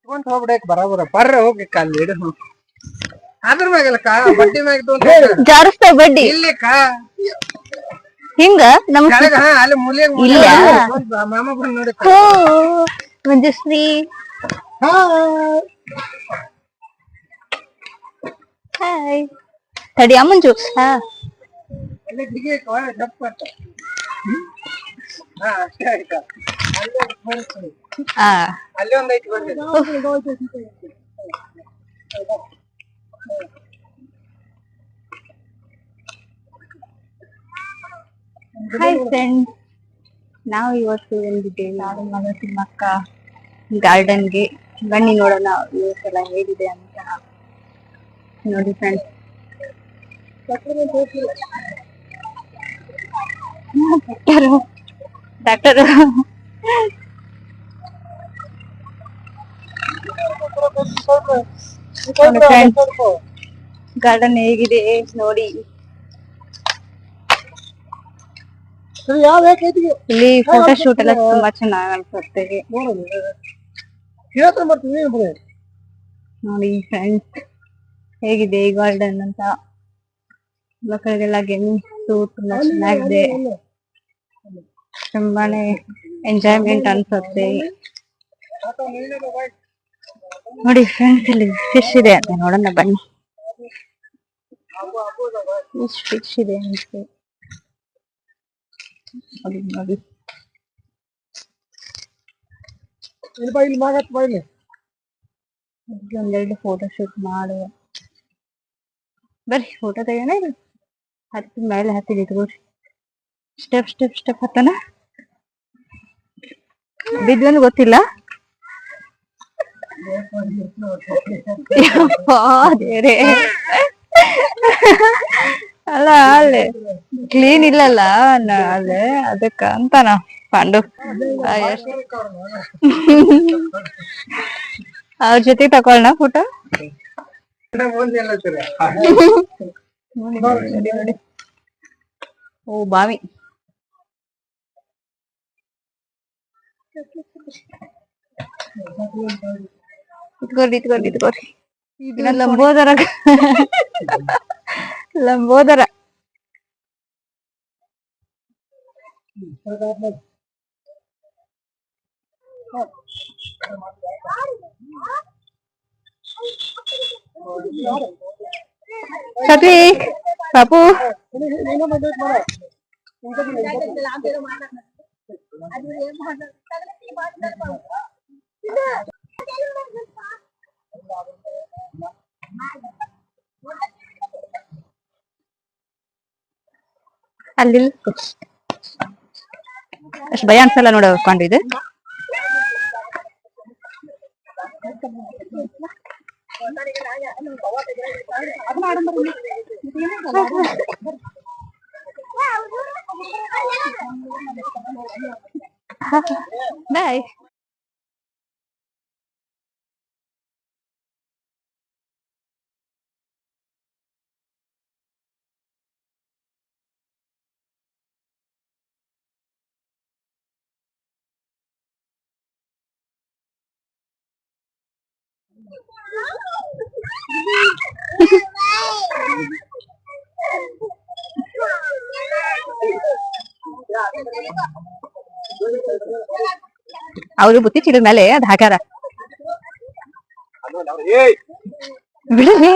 ಹೋಗ್ಬಿಡಕ್ ಬರಾಬರ ಬರ್ರ ಹೋಗಿ ಕಾಲ್ ಹಿಡಿದು ಅದ್ರ ಮ್ಯಾಗಲ್ಲ ಕಾ ಬಡ್ಡಿ ಮ್ಯಾಗ ಜಾರಸ್ತಾವ ಬಡ್ಡಿ ಇಲ್ಲಿ ಕಾ ಹಿಂಗ ನಮ್ ಅಲ್ಲಿ ಮೂಲಿಯಾಗ ಇಲ್ಲ ಮಾಮ ಬಂದ್ ನೋಡಿ ಮಂಜುಶ್ರೀ ಹಾಯ್ ತಡಿಯ ಮಂಜು ಹಾ ಅಲ್ಲಿ ಡಿಗೆ ದಪ್ಪ ಹಾ ಅಷ್ಟೇ ಆಯ್ತಾ ಅಲ್ಲಿ ಒಂದ್ ಐತಿ ಬಂದಿದೆ ಹಾಯ್ ಫ್ರೆಂಡ್ಸ್ ನಾವು ಇವತ್ತು ಬಂದಿದ್ದೇವೆ ನಾನು ಮಗ ತಿಮ್ಮಕ್ಕ ಗಾರ್ಡನ್ಗೆ ಬನ್ನಿ ನೋಡೋಣ ಇವತ್ತೆಲ್ಲ ಹೇಗಿದೆ ಅಂತ ನೋಡಿ ಫ್ರೆಂಡ್ಸ್ ಡಾಕ್ಟರ್ ಗಾರ್ಡನ್ ಹೇಗಿದೆ ನೋಡಿ ಇಲ್ಲಿ ಫೋಟೋ ಶೂಟ್ ಎಲ್ಲ ತುಂಬಾ ಚೆನ್ನಾಗಿ ಅನ್ಸುತ್ತೆ ನೋಡಿ ಫ್ರೆಂಡ್ಸ್ ಹೇಗಿದೆ ಈ ಗಾರ್ಡನ್ ಅಂತ ಮಕ್ಕಳಿಗೆಲ್ಲ ಗೇಮ್ಸ್ ತುಂಬಾ ಚೆನ್ನಾಗಿದೆ ತುಂಬಾನೇ ಎಂಜಾಯ್ಮೆಂಟ್ ಅನ್ಸುತ್ತೆ ನೋಡಿ ಫ್ರೆಂಡ್ಸ್ ಇಲ್ಲಿ ಫಿಶ್ ಇದೆ ಅಂತ ನೋಡೋಣ ಬನ್ನಿ ಎಷ್ಟು ಫಿಶ್ ಇದೆ ಅಂತ ನೋಡಿ ನೋಡಿ ಒಂದೆರಡು ಫೋಟೋ ಶೂಟ್ ಮಾಡುವ ಬರ್ರಿ ಫೋಟೋ ತೆಗೋಣ ಹತ್ತಿ ಮೇಲೆ ಹತ್ತಿ ನಿಂತ್ಕೊಡ್ರಿ ಸ್ಟೆಪ್ ಸ್ಟೆಪ್ ಸ್ಟೆಪ್ ಹತ್ತನ ಬಿದ್ವಂದು ಗೊತ್ತಿಲ್ಲ ದೇವ್ರೇ ಅಲ್ಲ ಅಲ್ಲೇ ಕ್ಲೀನ್ ಇಲ್ಲಲ್ಲ ಅಲ್ಲೇ ಅದಕ್ಕ ಅಂತಾನ ಪಾಂಡು ಅವ್ರ ಜೊತೆ ತಗೊಳ್ಳೋಣ ಫೋಟೋ ನೋಡಿ ಓ ಬಾವಿ ಇಟ್ಕೋರಿ ಲಂಬೋದರ ಲಂಬೋದರ ಸತೀಕ್ ಪಾಪು ಅಲ್ಲಿ ಅಷ್ಟು ಭಯ ಅನ್ಸಲ್ಲ ನೋಡ ಕೊಂಡಿದೆ ಬಾಯ್ ಅವ್ರು ಬುತ್ತಿ ಚೀಲದ ಮೇಲೆ ಅದ್ ಹಾಕ್ಯಾರ ಬಿಡಲಿ